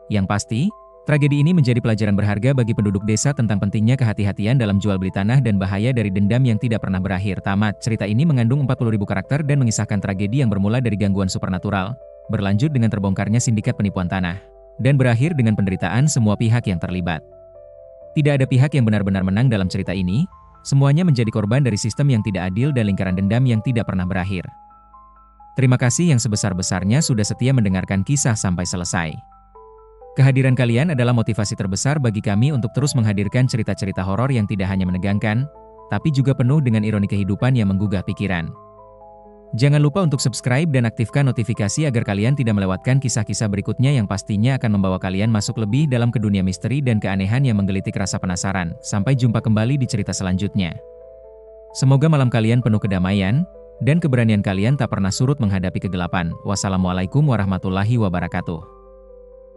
Yang pasti, tragedi ini menjadi pelajaran berharga bagi penduduk desa tentang pentingnya kehati-hatian dalam jual beli tanah dan bahaya dari dendam yang tidak pernah berakhir. Tamat. Cerita ini mengandung 40.000 karakter dan mengisahkan tragedi yang bermula dari gangguan supernatural, berlanjut dengan terbongkarnya sindikat penipuan tanah, dan berakhir dengan penderitaan semua pihak yang terlibat. Tidak ada pihak yang benar-benar menang dalam cerita ini, semuanya menjadi korban dari sistem yang tidak adil dan lingkaran dendam yang tidak pernah berakhir. Terima kasih yang sebesar-besarnya sudah setia mendengarkan kisah sampai selesai. Kehadiran kalian adalah motivasi terbesar bagi kami untuk terus menghadirkan cerita-cerita horor yang tidak hanya menegangkan, tapi juga penuh dengan ironi kehidupan yang menggugah pikiran. Jangan lupa untuk subscribe dan aktifkan notifikasi agar kalian tidak melewatkan kisah-kisah berikutnya yang pastinya akan membawa kalian masuk lebih dalam ke dunia misteri dan keanehan yang menggelitik rasa penasaran. Sampai jumpa kembali di cerita selanjutnya. Semoga malam kalian penuh kedamaian, dan keberanian kalian tak pernah surut menghadapi kegelapan. Wassalamualaikum warahmatullahi wabarakatuh.